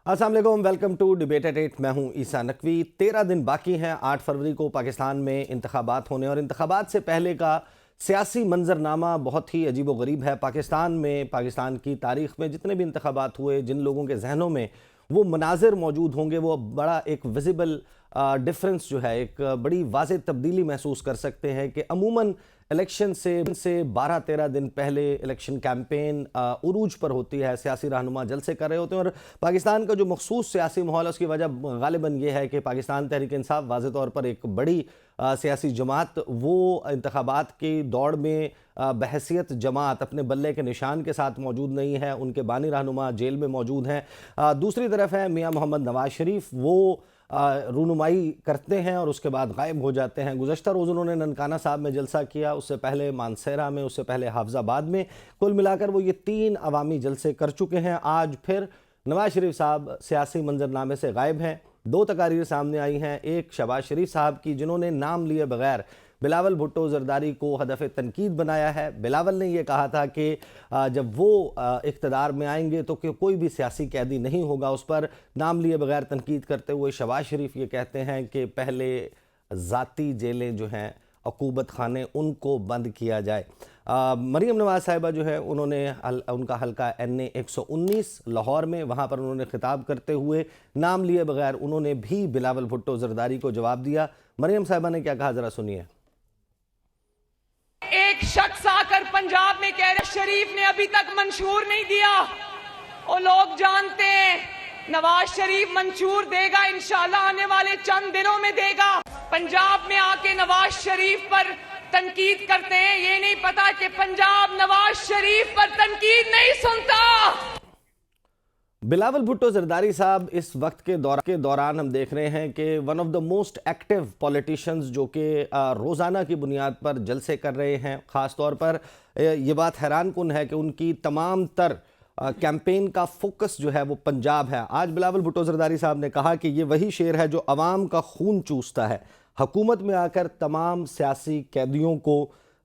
अस्सलाम वालेकुम, welcome to debate eight 8। मैं हूं ईसा नकवी। 13 दिन बाकी हैं। 8 फरवरी को पाकिस्तान में इंतखाबात होने और इंतखाबात से पहले का सियासी मंजरनामा बहुत ही अजीब व गरीब है। पाकिस्तान में, पाकिस्तान की तारीख़ में जितने भी इंतखाबात हुए, जिन लोगों के जहनों में वो मनाजिर मौजूद होंगे, वो बड़ा एक विजिबल डिफरेंस जो है, एक बड़ी वाज़ेह तब्दीली महसूस कर सकते हैं कि अमूमन इलेक्शन से 12-13 दिन पहले इलेक्शन कैंपेन उरूज पर होती है, सियासी रहनुमा जलसे कर रहे होते हैं और पाकिस्तान का जो मखसूस सियासी माहौल है उसकी वजह गालिबन ये है कि पाकिस्तान तहरीक इंसाफ वाज़ेह तौर पर एक बड़ी सियासी जमात वो इंतखाबात की दौड़ में बहसियत जमात अपने बल्ले के निशान के साथ मौजूद नहीं है। उनके बानी रहनुमा जेल में मौजूद हैं। दूसरी तरफ है मियाँ मोहम्मद नवाज शरीफ, वो रूनुमाई करते हैं और उसके बाद गायब हो जाते हैं। गुज़श्ता रोज़ उन्होंने ननकाना साहब में जलसा किया, उससे पहले मानसेरा में, उससे पहले हाफजाबाद में। कुल मिलाकर वो ये 3 अवामी जलसे कर चुके हैं। आज फिर नवाज शरीफ साहब सियासी मंजरनामे से गायब हैं। 2 तकारीर सामने आई हैं। एक शहबाज शरीफ साहब की, जिन्होंने नाम लिए बगैर बिलावल भुट्टो जरदारी को हदफ तनकीद बनाया है। बिलावल ने यह कहा था कि जब वो इक़्तिदार में आएंगे तो कि कोई भी सियासी कैदी नहीं होगा। उस पर नाम लिए बगैर तनकीद करते हुए शहबाज शरीफ ये कहते हैं कि पहले ज़ाती जेलें जो हैं, अकूबत खाने, उनको बंद किया जाए। मरीम नवाज साहिबा जो है, उन्होंने उनका हल्का NA 119 लाहौर में, वहाँ पर उन्होंने खिताब करते हुए नाम लिए बगैर उन्होंने भी बिलावल भुट्टो जरदारी को जवाब दिया। मरीम साहिबा ने क्या कहा, ज़रा सुनिए। एक शख्स आकर पंजाब में कह रहे शरीफ ने अभी तक मंशूर नहीं दिया। वो लोग जानते हैं नवाज शरीफ मंशूर देगा, इंशाल्लाह आने वाले चंद दिनों में देगा। पंजाब में आके नवाज शरीफ पर तनकीद करते हैं, ये नहीं पता कि पंजाब नवाज शरीफ पर तनकीद नहीं सुनता। बिलावल भुट्टो जरदारी साहब इस वक्त के दौरान हम देख रहे हैं कि one of the most active politicians, जो कि रोज़ाना की बुनियाद पर जलसे कर रहे हैं। ख़ास तौर पर ये बात हैरान कुन है कि उनकी तमाम तर कैंपेन का फोकस जो है वो पंजाब है। आज बिलावल भुट्टो जरदारी साहब ने कहा कि ये वही शेर है जो अवाम का खून चूसता है। हुकूमत में आकर तमाम सियासी कैदियों को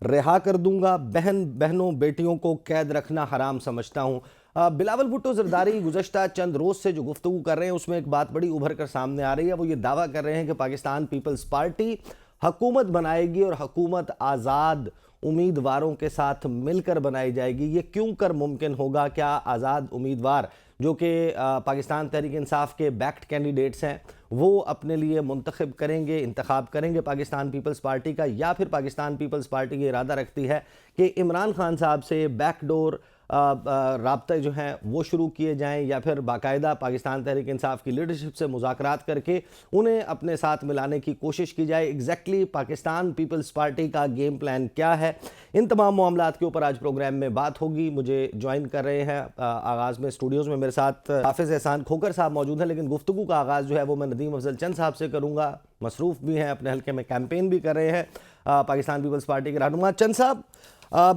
रिहा कर दूंगा, बहनों बेटियों को कैद रखना हराम समझता हूँ। बिलावल भुट्टो जरदारी गुज़श्ता चंद रोज़ से जो गुफ्तगू कर रहे हैं उसमें एक बात बड़ी उभर कर सामने आ रही है। वो ये दावा कर रहे हैं कि पाकिस्तान पीपल्स पार्टी हुकूमत बनाएगी और हुकूमत आज़ाद उम्मीदवारों के साथ मिलकर बनाई जाएगी। ये क्यों कर मुमकिन होगा? क्या आज़ाद उम्मीदवार जो कि पाकिस्तान तहरीक इंसाफ के बैक्ड कैंडिडेट्स हैं, वो अपने लिए मुंतखब करेंगे, इंतखाब करेंगे पाकिस्तान पीपल्स पार्टी का, या फिर पाकिस्तान पीपल्स पार्टी ये इरादा रखती है कि इमरान खान साहब से बैकडोर राब्ते जो हैं वो शुरू किए जाएं, या फिर बाकायदा पाकिस्तान तहरीक इंसाफ की लीडरशिप से मुज़ाकरात करके उन्हें अपने साथ मिलाने की कोशिश की जाए। एग्जैक्टली पाकिस्तान पीपल्स पार्टी का गेम प्लान क्या है? इन तमाम मामलात के ऊपर आज प्रोग्राम में बात होगी। मुझे ज्वाइन कर रहे हैं आगाज़ में स्टूडियोज़ में मेरे साथ हाफिज़ एहसान खोकर साहब मौजूद हैं, लेकिन गुफ्तगू का आगाज़ जो है वो मैं नदीम अफजल चंद साहब से करूँगा। मसरूफ़ भी हैं, अपने हल्के में कैंपेन भी कर रहे हैं, पाकिस्तान पीपल्स पार्टी के रहनुमा। चंद साहब,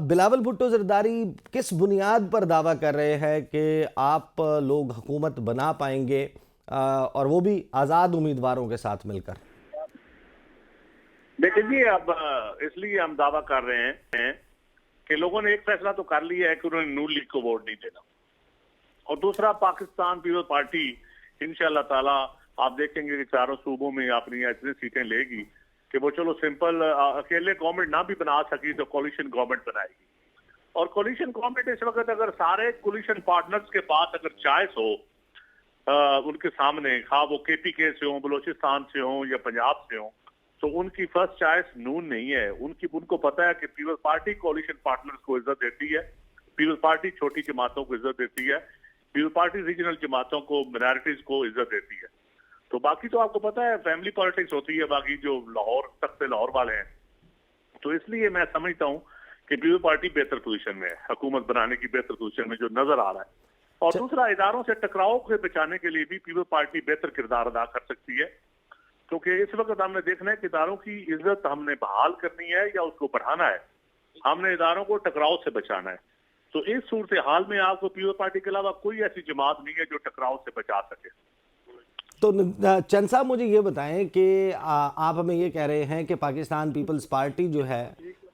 बिलावल भुट्टो जरदारी किस बुनियाद पर दावा कर रहे हैं कि आप लोग हुकूमत बना पाएंगे, और वो भी आज़ाद उम्मीदवारों के साथ मिलकर? देखिए जी, अब इसलिए हम दावा कर रहे हैं कि लोगों ने एक फैसला तो कर लिया है कि उन्होंने नून लीग को वोट नहीं देना, और दूसरा पाकिस्तान पीपल्स पार्टी इंशाअल्लाह ताला आप देखेंगे कि चारों सूबों में अपनी इतनी सीटें लेगी कि वो चलो सिंपल अकेले गवर्नमेंट ना भी बना सकी तो कोलिशन गवर्नमेंट बनाएगी। और कोलिशन गवर्नमेंट इस वक्त अगर सारे कोलिशन पार्टनर्स के पास अगर चॉइस हो उनके सामने, खा वो KPK से हो, बलोचिस्तान से हो या पंजाब से हो, तो उनकी फर्स्ट चॉइस नून नहीं है। उनको पता है कि पीपल्स पार्टी कोलिशन पार्टनर्स को इज्जत देती है, पीपल्स पार्टी छोटी जमातों को इज्जत देती है, पीपल्स पार्टी रीजनल जमातों को, माइनॉरिटीज को इज्जत देती है। तो बाकी तो आपको पता है फैमिली पॉलिटिक्स होती है, बाकी जो लाहौर तक से लाहौर वाले हैं। तो इसलिए मैं समझता हूं कि पीपल्स पार्टी बेहतर पोजीशन में है, हुकूमत बनाने की बेहतर पोजीशन में जो नजर आ रहा है। और दूसरा, इदारों से टकराव से बचाने के लिए भी पीपल्स पार्टी बेहतर किरदार अदा कर सकती है, क्योंकि इस वक्त हमने देखना है कि इदारों की इज्जत हमने बहाल करनी है या उसको बढ़ाना है। हमने इदारों को टकराव से बचाना है। तो इस सूरत हाल में आपको पीपल्स पार्टी के अलावा कोई ऐसी जमात नहीं है जो टकराव से बचा सके। तो चंद साहब, मुझे ये बताएं कि आप हमें ये कह रहे हैं कि पाकिस्तान पीपल्स पार्टी जो है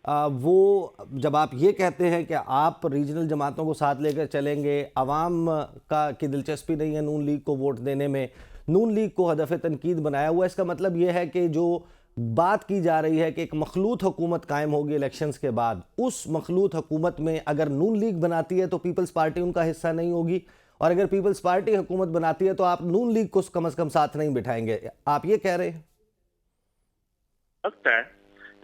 वो जब आप ये कहते हैं कि आप रीजनल जमातों को साथ लेकर चलेंगे, अवाम का की दिलचस्पी नहीं है नून लीग को वोट देने में, नून लीग को हदफ तनकीद बनाया हुआ है, इसका मतलब ये है कि जो बात की जा रही है कि एक मखलूत हुकूमत कायम होगी इलेक्शंस के बाद, उस मखलूत हुकूमत में अगर नून लीग बनाती है तो पीपल्स पार्टी उनका हिस्सा नहीं होगी, और अगर पीपल्स पार्टी हुकूमत बनाती है तो आप नून लीग को कम से कम साथ नहीं बिठाएंगे, आप ये कह रहे हैं? लगता है,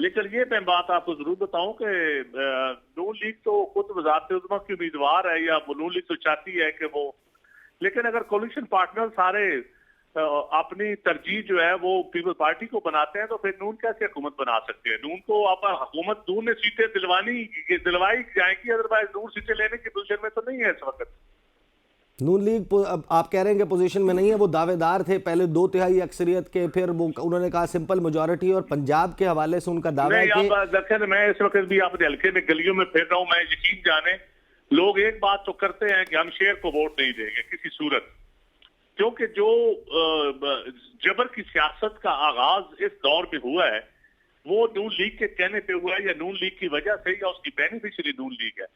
लेकिन ये मैं बात आपको जरूर बताऊं कि नून लीग तो खुद वज़ारत उज़्मा की उम्मीदवार है, या नून लीग तो चाहती है कि वो, लेकिन अगर कोलिशन पार्टनर सारे अपनी तरजीह जो है वो पीपल पार्टी को बनाते हैं तो फिर नून कैसे हुकूमत बना सकते हैं? नून को अब हुकूमत, नून ने सीटें दिलवाई जाएंगी, अदरवाइज नून सीटें लेने की पोजीशन में तो नहीं है इस वक्त। नून लीग अब आप कह रहे हैं कि पोजीशन में नहीं है, वो दावेदार थे पहले 2/3 अक्सरियत के, फिर वो उन्होंने कहा सिंपल मेजॉरिटी, और पंजाब के हवाले से उनका दावा है कि मैं इस वक्त भी अपने हल्के में गलियों में फिर रहा हूँ, मैं यकीन जाने लोग एक बात तो करते हैं कि हम शेर को वोट नहीं देंगे किसी सूरत, क्योंकि जो जबर की सियासत का आगाज इस दौर में हुआ है वो नून लीग के कहने पे हुआ है, या नून लीग की वजह से, या उसकी बेनिफिशियरी नून लीग है।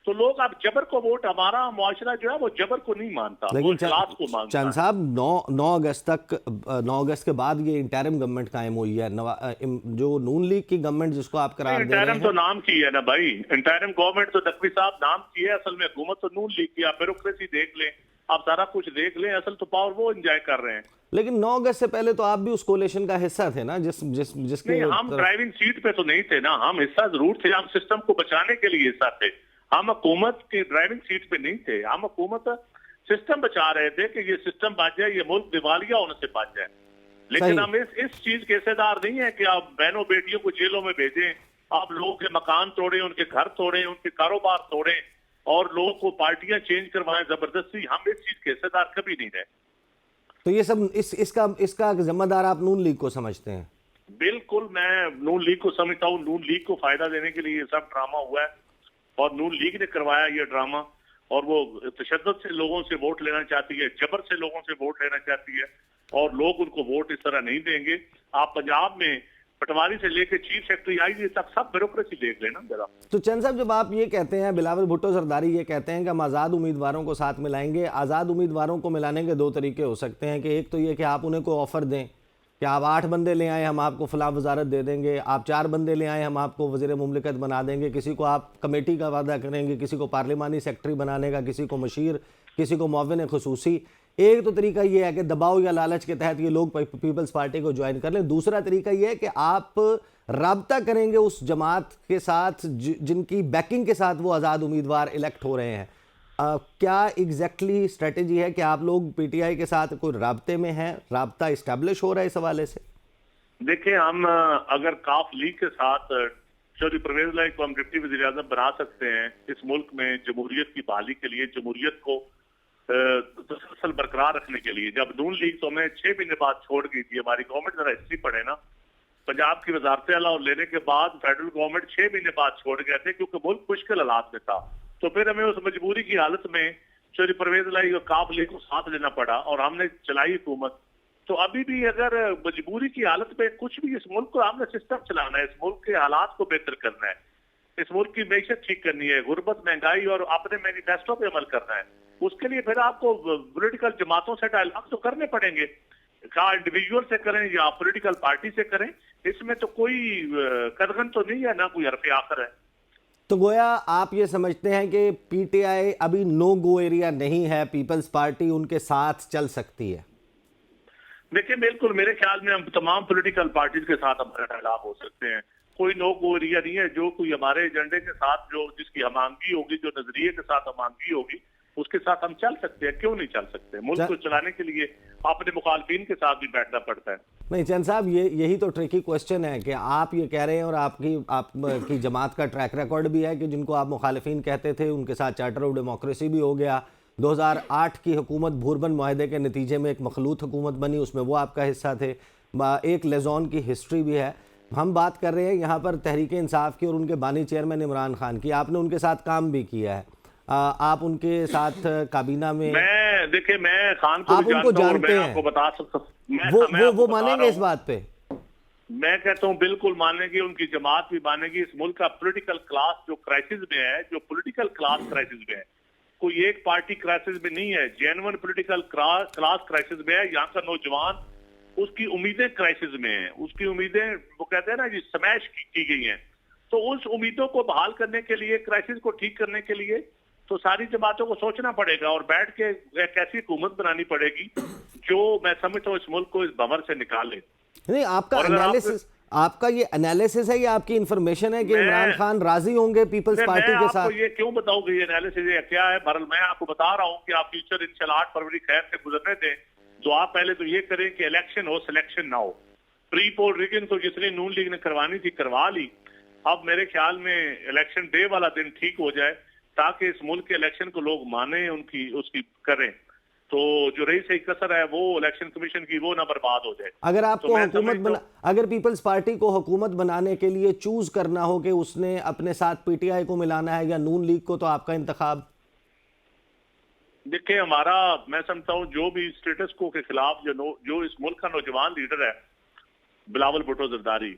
तो लोग अब जबर को वोट, हमारा मुआशरा जो है वो जबर को नहीं मानता, वो इखलास को मानता चंद है। साहब 9 अगस्त के बाद ये इंटरिम गवर्नमेंट कायम हुई है, जो नून लीग की गवर्नमेंट जिसको आप करार दे रहे हैं, इंटरिम तो नाम की है ना भाई, इंटरिम गवर्नमेंट तो नकवी साहब नाम की है, असल में हुकूमत तो नून लीग की। आप ब्यूरोक्रेसी देख लें, आप सारा कुछ देख लें, असल तो पावर वो एंजॉय कर रहे हैं। लेकिन 9 अगस्त से पहले तो आप भी उस कोलिशन का हिस्सा थे ना, जिसके नहीं, हम ड्राइविंग सीट पे तो नहीं थे ना, हम हिस्सा जरूर थे, हम सिस्टम को बचाने के लिए हिस्सा थे, हम हुकूमत की ड्राइविंग सीट पे नहीं थे, हम हुकूमत सिस्टम बचा रहे थे कि ये सिस्टम बच जाए, ये मुल्क दिवालिया होने से बच जाए। लेकिन हम इस चीज के हिस्सेदार नहीं है कि आप बहनों बेटियों को जेलों में भेजें, आप लोगों के मकान तोड़ें, उनके घर तोड़ें, उनके कारोबार तोड़ें, और लोगों को पार्टियां चेंज करवाएं जबरदस्ती। हम इस चीज के हिस्सेदार कभी नहीं रहे। तो ये सब इसका जिम्मेदार आप नून लीग को समझते हैं? बिल्कुल, मैं नून लीग को समझता हूँ। नून लीग को फायदा देने के लिए ये सब ड्रामा हुआ है, और नून लीग ने करवाया ये ड्रामा, और वो तशद्दुद से लोगों से वोट लेना चाहती है, जबर से लोगों से वोट लेना चाहती है, और लोग उनको वोट इस तरह नहीं देंगे। आप पंजाब में पटवारी से लेकर चीफ सेक्रेटरी आईजी तक सब ब्यूरोक्रेसी देख लेना जरा। तो चंद साहब, जब आप ये कहते हैं, बिलावल भुट्टो जरदारी ये कहते हैं कि हम आज़ाद उम्मीदवारों को साथ मिलाएंगे, आज़ाद उम्मीदवारों को मिलाने के 2 तरीके हो सकते हैं कि एक तो ये कि आप उन्हें कोई ऑफर दें कि आप 8 बंदे ले आए, हम आपको फलां वजारत दे देंगे, आप 4 बंदे ले आए, हम आपको वज़ीर मुमलिकत बना देंगे, किसी को आप कमेटी का वादा करेंगे, किसी को पार्लिमानी सेक्रेटरी बनाने का, किसी को मशीर, किसी को मुअव्विन खुसूसी। एक तो तरीका ये है कि दबाव या लालच के तहत ये लोग पीपल्स पार्टी को ज्वाइन कर लें। दूसरा तरीका ये है कि आप राब्ता करेंगे उस जमात के साथ जिनकी बैकिंग के साथ वो आज़ाद उम्मीदवार इलेक्ट हो रहे हैं। क्या एग्जैक्टली स्ट्रेटेजी है कि आप लोग पीटीआई के साथ कोई राब्ते में हैं, राब्ता इस्टेब्लिश हो रहा है इस हवाले से? देखिए, हम अगर काफ लीग के साथ चौधरी परवेज लाई को हम डिप्टी वज़ीर आज़म बना सकते हैं इस मुल्क में जमहूरियत की बहाली के लिए, जमहूरियत को तसलसल बरकरार रखने के लिए। जब नून लीग तो हमें 6 महीने बाद छोड़ गई थी, हमारी गवर्नमेंट जरा हिस्ट्री पढ़े ना, पंजाब की वजारत आला और लेने के बाद फेडरल गवर्नमेंट 6 महीने बाद छोड़ गए थे, क्योंकि मुल्क मुश्किल हालात में था। तो फिर हमें उस मजबूरी की हालत में चौधरी परवेज लाई और काफ लीग को साथ लेना पड़ा, और हमने चलाई हुकूमत। तो अभी भी अगर मजबूरी की हालत में कुछ भी, इस मुल्क को हमने सिस्टम चलाना है, इस मुल्क के हालात को बेहतर करना है, इस मुल्क की मैशत ठीक करनी है, गुर्बत, महंगाई और अपने मैनिफेस्टो पे अमल करना है, उसके लिए फिर आपको पॉलिटिकल जमातों से डायलॉग तो करने पड़ेंगे, क्या इंडिविजुअल से करें या पॉलिटिकल पार्टी से करें। इसमें तो कोई कदगन तो नहीं है, ना कोई हरफ आखिर है। तो गोया आप ये समझते हैं कि पीटीआई अभी नो गो एरिया नहीं है, पीपल्स पार्टी उनके साथ चल सकती है? देखिए, बिल्कुल, मेरे ख्याल में हम तमाम पॉलिटिकल पार्टीज के साथ हमारा डायलॉग हो सकते हैं, कोई नो गो एरिया नहीं है। जो कोई हमारे एजेंडे के साथ, जो जिसकी हमांगी होगी, जो नजरिए के साथ हमांगी होगी, उसके साथ हम चल सकते हैं। क्यों नहीं चल सकते? मुल्क को चलाने के लिए अपने मुखालफिन के साथ भी बैठना पड़ता है। नहीं चंद साहब, यही तो ट्रिकी क्वेश्चन है कि आप ये कह रहे हैं, और आपकी जमात का ट्रैक रिकॉर्ड भी है कि जिनको आप मुखालिफिन कहते थे उनके साथ चार्टर ऑफ डेमोक्रेसी भी हो गया। 2008 की हुकूमत भूरबन मुआहदे के नतीजे में एक मखलूत हुकूमत बनी, उसमें वो आपका हिस्सा थे। एक लेजॉन की हिस्ट्री भी है। हम बात कर रहे हैं यहाँ पर तहरीक इंसाफ की और उनके बानी चेयरमैन इमरान खान की। आपने उनके साथ काम भी किया है, आप उनके साथ काबीना में, मैं खान को आप उनको जानते हैं, आपको बता सकता हूँ। वो मानेंगे इस बात पे? मैं कहता हूं बिल्कुल मानेगी, उनकी जमात भी मानेगी। इस मुल्क का पॉलिटिकल क्लास जो क्राइसिस में है, जो पॉलिटिकल क्लास क्राइसिस में है, कोई एक पार्टी क्राइसिस में नहीं है, जेन्युइन पॉलिटिकल क्लास क्राइसिस में है। यहाँ का नौजवान, उसकी उम्मीदें क्राइसिस में है, उसकी उम्मीदें वो कहते हैं ना जी स्मैश की गई हैं। तो उस उम्मीदों को बहाल करने के लिए, क्राइसिस को ठीक करने के लिए तो सारी जमातों को सोचना पड़ेगा और बैठ के एक ऐसी हुकूमत बनानी पड़ेगी जो मैं समझता हूँ इस मुल्क को इस भंवर से निकाले। नहीं, आपका एनालिसिस, आपका ये एनालिसिस है या आपकी इंफॉर्मेशन है कि इमरान खान राजी होंगे पीपल्स पार्टी के साथ? ये क्यों बताऊंगी ये एनालिसिस ये क्या है? बहरहाल मैं आपको बता रहा हूँ कि आप फ्यूचर इंशाल्लाह 8 फरवरी खैर से गुजरने दें। तो आप पहले तो ये करें कि इलेक्शन हो, सिलेक्शन ना हो। प्री पोल रिगिंग तो जितनी नून लीग ने करवानी थी करवा ली। अब मेरे ख्याल में इलेक्शन डे वाला दिन ठीक हो जाए ताकि इस मुल्क के इलेक्शन को लोग माने, उनकी उसकी करें। तो जो रही सही कसर है वो इलेक्शन कमीशन की, वो ना बर्बाद हो जाए। अगर आपको अगर पीपल्स पार्टी को हुकूमत बनाने के लिए चूज करना हो कि उसने अपने साथ पीटीआई को मिलाना है या नून लीग को, तो आपका इंतखाब? देखिए हमारा, मैं समझता हूँ जो भी स्टेटस को के खिलाफ जो इस मुल्क का नौजवान लीडर है बिलावल भुट्टो जरदारी,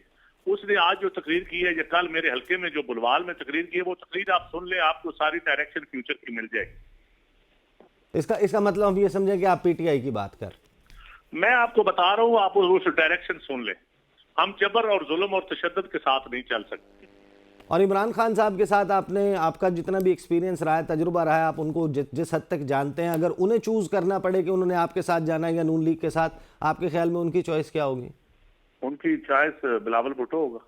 उसने आज जो तकरीर की है या कल मेरे हल्के में जो बुलवाल में तकरीर की है, वो तकरीर आप सुन ले, आपको सारी डायरेक्शन फ्यूचर की मिल जाएगी। इसका मतलब हम ये समझें कि आप पीटीआई की बात कर? मैं आपको बता रहा हूँ, आप उस डायरेक्शन सुन ले। हम जबर और जुल्म और तशद्दुद के साथ नहीं चल सकते। और इमरान खान साहब के साथ आपका जितना भी एक्सपीरियंस रहा है, तजुर्बा रहा है, आप उनको जिस हद तक जानते हैं, अगर उन्हें चूज करना पड़े कि उन्होंने आपके साथ जाना है या नून लीग के साथ, आपके ख्याल में उनकी चॉइस क्या होगी? उनकी चॉइस बिलावल भुट्टो होगा।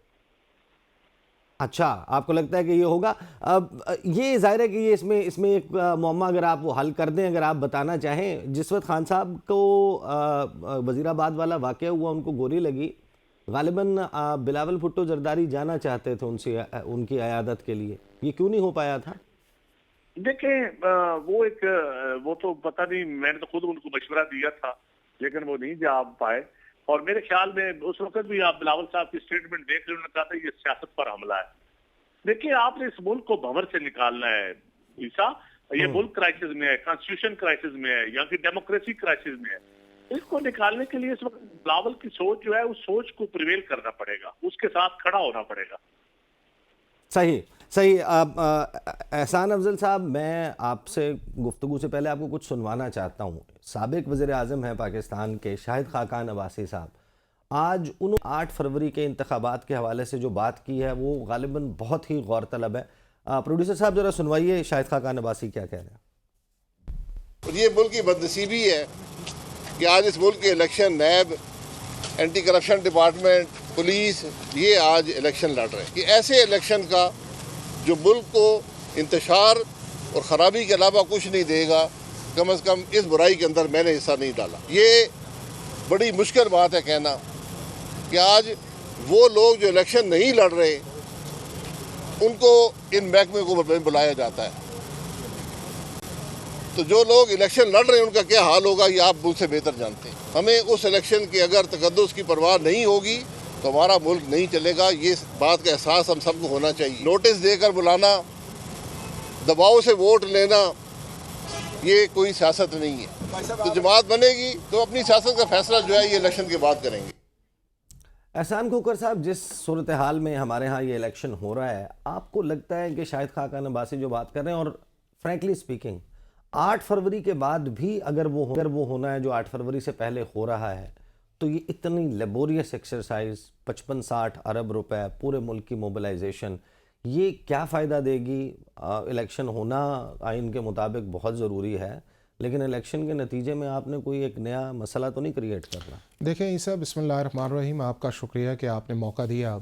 अच्छा, आपको लगता है कि ये होगा? अब ये जाहिर है कि ये इसमें एक मौमा अगर आप वो हल कर दें, अगर आप बताना चाहें, जिस वक्त खान साहब को वजीराबाद वाला वाक़या हुआ, उनको गोली लगी, गालिबन बिलावल भुट्टो जरदारी जाना चाहते थे उनकी अयादत के लिए, ये क्यों नहीं हो पाया था? देखें वो तो पता नहीं, मैंने तो खुद उनको मशवरा दिया था लेकिन वो नहीं जा पाए। और मेरे ख्याल में उस वक्त भी आप बिलावल साहब की स्टेटमेंट देख रहे, उन्होंने कहा था ये सियासत पर हमला है। देखिए आपने इस मुल्क को भंवर से निकालना है ईसा, ये मुल्क क्राइसिस में है, कॉन्स्टिट्यूशन क्राइसिस में है, यहाँ की डेमोक्रेसी क्राइसिस में है। इसको निकालने के लिए इस वक्त बिलावल की सोच जो है, उस सोच को प्रिवेल करना पड़ेगा, उसके साथ खड़ा होना पड़ेगा। सही। एहसान अफजल साहब, मैं आपसे गुफ्तगू से पहले आपको कुछ सुनवाना चाहता हूँ। साबिक वज़ीर आज़म हैं पाकिस्तान के शाहिद खाकान अब्बासी साहब, आज उन्होंने 8 फरवरी के इंतखाबात के हवाले से जो बात की है वो गालिबन बहुत ही गौरतलब है। प्रोड्यूसर साहब ज़रा सुनवाइए शाहिद खाकान अब्बासी क्या कह रहे हैं। ये मुल्क की बदनसीबी है कि आज इस मुल्क के इलेक्शन नैब, एंटी करप्शन डिपार्टमेंट, पुलिस, ये आज इलेक्शन लड़ रहे हैं। कि ऐसे इलेक्शन का जो मुल्क को इंतशार और ख़राबी के अलावा कुछ नहीं देगा, कम से कम इस बुराई के अंदर मैंने हिस्सा नहीं डाला। ये बड़ी मुश्किल बात है कहना कि आज वो लोग जो इलेक्शन नहीं लड़ रहे उनको इन महकमे को बुलाया जाता है। तो जो लोग इलेक्शन लड़ रहे हैं उनका क्या हाल होगा ये आप मुझसे बेहतर जानते हैं। हमें उस इलेक्शन की अगर तकद्दुस की परवाह नहीं होगी तो हमारा मुल्क नहीं चलेगा। ये बात का एहसास हम सबको होना चाहिए। नोटिस देकर बुलाना, दबाव से वोट लेना, ये कोई सियासत नहीं है। तो जमात बनेगी तो अपनी सियासत का फैसला जो है ये इलेक्शन के बाद करेंगे। एहसान खोकर साहब, जिस सूरत हाल में हमारे यहाँ ये इलेक्शन हो रहा है, आपको लगता है कि शाहिद खाकान अब्बासी जो बात कर रहे हैं, और फ्रैंकली स्पीकिंग 8 फरवरी के बाद भी अगर वो होना है जो 8 फरवरी से पहले हो रहा है, तो ये इतनी लेबोरियस एक्सरसाइज, 55-60 अरब रुपए, पूरे मुल्क की मोबिलाइजेशन, ये क्या फ़ायदा देगी? इलेक्शन होना आइन के मुताबिक बहुत ज़रूरी है, लेकिन इलेक्शन के नतीजे में आपने कोई एक नया मसला तो नहीं क्रिएट करना। देखें ईसा, बिस्मिल्लाहिर्रहमानिर्रहीम, आपका शुक्रिया कि आपने मौका दिया।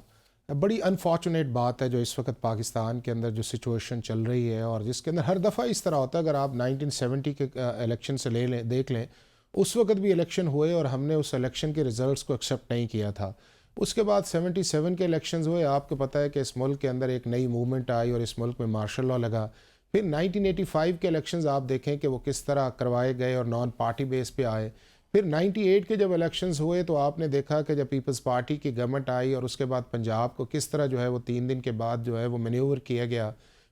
बड़ी अनफॉर्चुनेट बात है जो इस वक्त पाकिस्तान के अंदर जो सिचुएशन चल रही है, और जिसके अंदर हर दफ़ा इस तरह होता है। अगर आप 1970 के इलेक्शन से देख लें, उस वक्त भी इलेक्शन हुए और हमने उस इलेक्शन के रिज़ल्ट्स को एक्सेप्ट नहीं किया था। उसके बाद 77 के इलेक्शंस हुए। आपको पता है कि इस मुल्क के अंदर एक नई मूवमेंट आई और इस मुल्क में मार्शल लॉ लगा। फिर 1985 के इलेक्शंस आप देखें कि वो किस तरह करवाए गए और नॉन पार्टी बेस पे आए। फिर 98 के जब इलेक्शंस हुए तो आपने देखा कि जब पीपल्स पार्टी की गवर्नमेंट आई और उसके बाद पंजाब को किस तरह जो है वो 3 दिन के बाद जो है वो मैन्यूवर किया गया।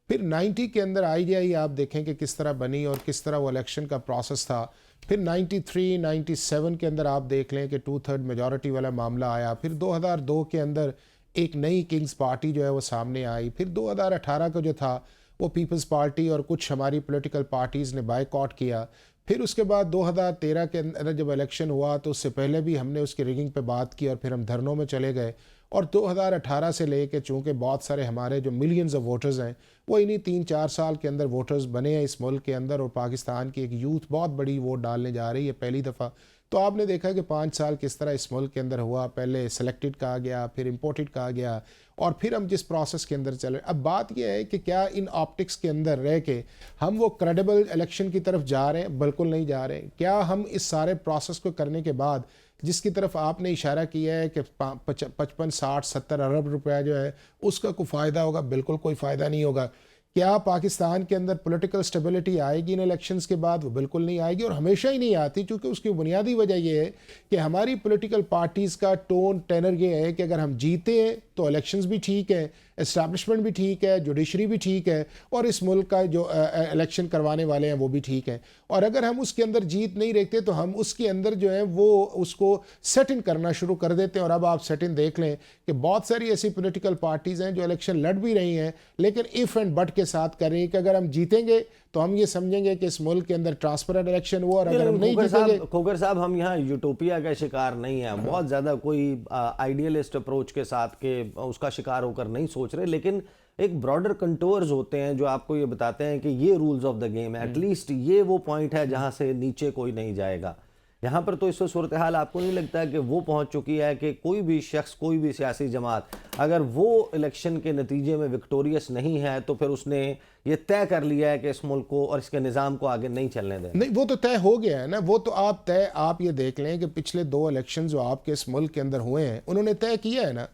फिर 90 के अंदर IGI आप देखें कि किस तरह बनी और किस तरह वो इलेक्शन का प्रोसेस था। फिर 93, 97 के अंदर आप देख लें कि 2/3 मेजॉरिटी वाला मामला आया। फिर 2002 के अंदर एक नई किंग्स पार्टी जो है वो सामने आई। फिर 2018 का जो था वो पीपल्स पार्टी और कुछ हमारी पॉलिटिकल पार्टीज़ ने बायकॉट किया। फिर उसके बाद 2013 के अंदर जब इलेक्शन हुआ तो उससे पहले भी हमने उसकी रिगिंग पे बात की और फिर हम धरनों में चले गए। और 2018 से लेके चूँकि बहुत सारे हमारे जो मिलियंस ऑफ वोटर्स हैं वो इन्हीं 3-4 साल के अंदर वोटर्स बने हैं इस मुल्क के अंदर, और पाकिस्तान की एक यूथ बहुत बड़ी वोट डालने जा रही है पहली दफ़ा। तो आपने देखा कि 5 साल किस तरह इस मुल्क के अंदर हुआ, पहले सेलेक्टेड कहा गया, फिर इम्पोर्टेड कहा गया, और फिर हम जिस प्रोसेस के अंदर चल रहे। अब बात यह है कि क्या इन ऑप्टिक्स के अंदर रह के हम वो क्रेडिबल इलेक्शन की तरफ जा रहे हैं? बिल्कुल नहीं जा रहे हैं। क्या हम इस सारे प्रोसेस को करने के बाद जिसकी तरफ आपने इशारा किया है कि 55, 60, 70 अरब रुपया जो है उसका कोई फ़ायदा होगा? बिल्कुल कोई फ़ायदा नहीं होगा। क्या पाकिस्तान के अंदर पॉलिटिकल स्टेबिलिटी आएगी इन इलेक्शंस के बाद? वो बिल्कुल नहीं आएगी, और हमेशा ही नहीं आती, क्योंकि उसकी बुनियादी वजह यह है कि हमारी पॉलिटिकल पार्टीज़ का टोन टेनर ये है कि अगर हम जीते हैं तो इलेक्शंस भी ठीक है, एस्टैब्लिशमेंट भी ठीक है, जुडिशरी भी ठीक है, और इस मुल्क का जो इलेक्शन करवाने वाले हैं वो भी ठीक है। और अगर हम उसके अंदर जीत नहीं रखते तो हम उसके अंदर जो है वो उसको सेट इन करना शुरू कर देते हैं। और अब आप सेट इन देख लें कि बहुत सारी ऐसी पॉलिटिकल पार्टीज़ हैं जो इलेक्शन लड़ भी रही हैं, लेकिन इफ़ एंड बट के साथ कर रही हैं कि अगर हम जीतेंगे तो हम ये समझेंगे कि इस मुल्क के अंदर ट्रांसपेरेंट इलेक्शन हुआ, और अगर हम नहीं जीतेंगे। खोकर साहब, हम यहाँ यूटोपिया का शिकार नहीं है, बहुत ज़्यादा कोई आइडियलिस्ट अप्रोच के साथ के उसका शिकार होकर नहीं सोच रहे, लेकिन एक ब्रॉडर कंटोर्स होते हैं जो आपको ये बताते हैं कि ये रूल्स ऑफ द गेम है, एटलीस्ट ये वो पॉइंट है जहाँ से नीचे कोई नहीं जाएगा। यहाँ पर तो इस सूरत हाल आपको नहीं लगता है कि वो पहुँच चुकी है कि कोई भी शख्स, कोई भी सियासी जमात अगर वो इलेक्शन के नतीजे में विक्टोरियस नहीं है तो फिर उसने ये तय कर लिया है कि इस मुल्क को और इसके निज़ाम को आगे नहीं चलने दें? नहीं, वो तो तय हो गया है ना। वो तो आप ये देख लें कि पिछले 2 इलेक्शन जो आपके इस मुल्क के अंदर हुए हैं उन्होंने तय किया है ना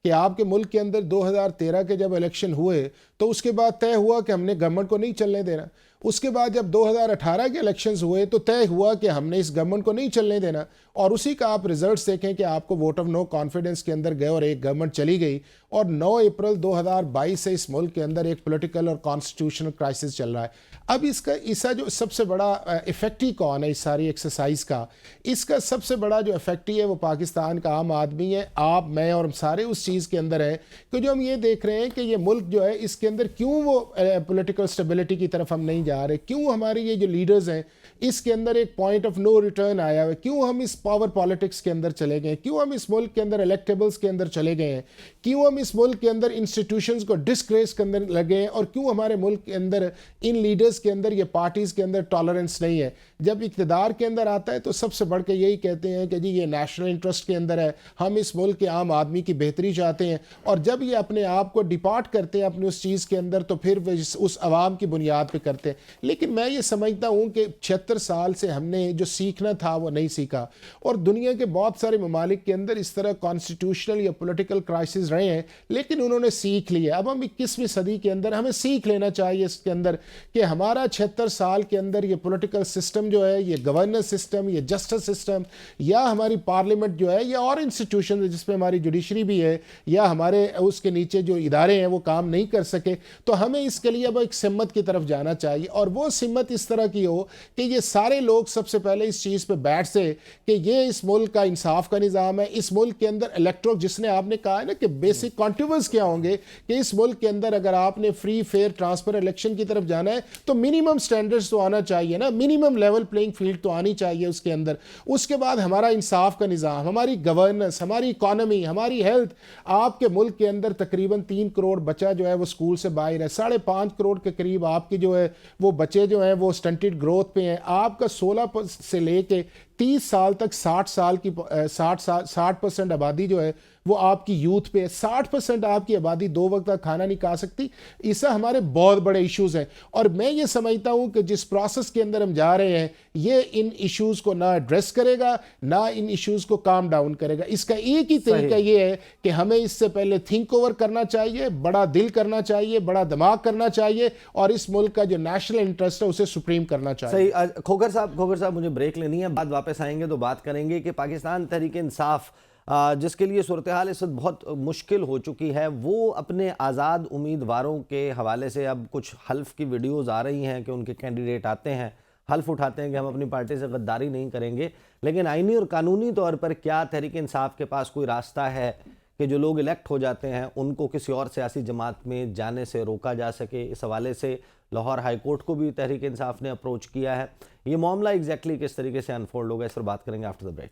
कि आपके मुल्क के अंदर 2013 के जब इलेक्शन हुए तो उसके बाद तय हुआ कि हमने गवर्नमेंट को नहीं चलने देना। उसके बाद जब 2018 के इलेक्शंस हुए तो तय हुआ कि हमने इस गवर्नमेंट को नहीं चलने देना, और उसी का आप रिजल्ट्स देखें कि आपको वोट ऑफ नो कॉन्फिडेंस के अंदर गए और एक गवर्नमेंट चली गई, और 9 अप्रैल 2022 से इस मुल्क के अंदर एक पॉलिटिकल और कॉन्स्टिट्यूशनल क्राइसिस चल रहा है। अब इसका जो सबसे बड़ा इफेक्टी कौन है इस सारी एक्सरसाइज का? इसका सबसे बड़ा जो इफेक्टी है वो पाकिस्तान का आम आदमी है, आप, मैं और हम सारे उस चीज़ के अंदर हैं कि जो हम ये देख रहे हैं कि ये मुल्क जो है इसके अंदर क्यों वो पॉलिटिकल स्टेबिलिटी की तरफ हम नहीं जा रहे, क्यों हमारे ये जो लीडर्स हैं इसके अंदर एक पॉइंट ऑफ नो रिटर्न आया है, क्यों हम इस पावर पॉलिटिक्स के अंदर चले गए, क्यों हम इस मुल्क के अंदर इलेक्टेबल्स के अंदर चले गए हैं, क्यों हम इस मुल्क के अंदर इंस्टीट्यूशंस को डिस्ग्रेस के अंदर लगे हैं, और क्यों हमारे मुल्क के अंदर इन लीडर्स के अंदर, ये पार्टीज़ के अंदर टॉलरेंस नहीं है। जब इक़्तिदार के अंदर आता है तो सबसे बढ़ के यही कहते हैं कि जी ये नेशनल इंटरेस्ट के अंदर है, हम इस मुल्क के आम आदमी की बेहतरी चाहते हैं, और जब ये अपने आप को डिपार्ट करते हैं अपनी उस चीज़ के अंदर तो फिर उस आवाम की बुनियाद पर करते हैं। लेकिन मैं ये समझता हूँ कि 76 साल से हमने जो सीखना था वो नहीं सीखा, और दुनिया के बहुत सारे ममालिक के अंदर इस तरह कॉन्स्टिट्यूशनल या पॉलिटिकल क्राइसिस रहे हैं, लेकिन उन्होंने सीख लिया। अब हम 21वीं सदी के अंदर हमें सीख लेना चाहिए इसके अंदर कि हमारा 76 साल के अंदर ये पॉलिटिकल सिस्टम जो है, ये गवर्नेंस सिस्टम, ये जस्टिस सिस्टम, या हमारी पार्लियामेंट जो है, या और इंस्टीट्यूशन है जिसमें हमारी जुडिशरी भी है, या हमारे उसके नीचे जो इदारे हैं वो काम नहीं कर सके, तो हमें इसके लिए अब एक सिम्मत की तरफ जाना चाहिए। और वो सिम्मत इस तरह की हो कि ये सारे लोग सबसे पहले इस चीज़ पे बैठ से कि ये इस मुल्क का इंसाफ का निज़ाम है, इस मुल्क के अंदर इलेक्ट्रोल, जिसने आपने कहा है ना कि बेसिक कॉन्ट्रीब्यूंस क्या होंगे कि इस मुल्क के अंदर अगर आपने फ्री फेयर ट्रांसपेरेंट इलेक्शन की तरफ जाना है तो मिनिमम स्टैंडर्ड्स तो आना चाहिए ना, मिनिमम लेवल प्लेइंग फील्ड तो आनी चाहिए उसके अंदर। उसके बाद हमारा इंसाफ का निज़ाम, हमारी गवर्नेंस, हमारी इकॉनमी, हमारी हेल्थ। आपके मुल्क के अंदर तकरीबन 3 करोड़ बच्चा जो है वो स्कूल से बाहर है, 5.5 करोड़ के करीब आपकी जो है वो बच्चे जो हैं वो स्टंटेड ग्रोथ पे हैं। आपका 16 से लेके 30 साल तक 60% आबादी जो है वो आपकी यूथ पे, 60% आपकी आबादी 2 वक्त का खाना नहीं खा सकती। इससे हमारे बहुत बड़े इश्यूज हैं, और मैं ये समझता हूँ कि जिस प्रोसेस के अंदर हम जा रहे हैं ये इन इश्यूज को ना एड्रेस करेगा, ना इन इश्यूज को काम डाउन करेगा। इसका एक ही तरीका ये है कि हमें इससे पहले थिंक ओवर करना चाहिए, बड़ा दिल करना चाहिए, बड़ा दिमाग करना चाहिए, और इस मुल्क का जो नेशनल इंटरेस्ट है उसे सुप्रीम करना चाहिए। सही। खोकर साहब मुझे ब्रेक लेनी है, बाद वापस आएंगे तो बात करेंगे कि पाकिस्तान तहरीक इंसाफ जिसके लिए सूरत हाल इस वक्त बहुत मुश्किल हो चुकी है, वो अपने आज़ाद उम्मीदवारों के हवाले से अब कुछ हल्फ की वीडियोज़ आ रही हैं कि उनके कैंडिडेट आते हैं, हल्फ उठाते हैं कि हम अपनी पार्टी से गद्दारी नहीं करेंगे, लेकिन आईनी और कानूनी तौर पर क्या तहरीक इंसाफ के पास कोई रास्ता है कि जो लोग इलेक्ट हो जाते हैं उनको किसी और सियासी जमात में जाने से रोका जा सके? इस हवाले से लाहौर हाई कोर्ट को भी तहरीक इंसाफ ने अप्रोच किया है। ये मामला एग्जैक्टली किस तरीके से अनफोल्ड होगा, इस पर बात करेंगे आफ्टर द ब्रेक।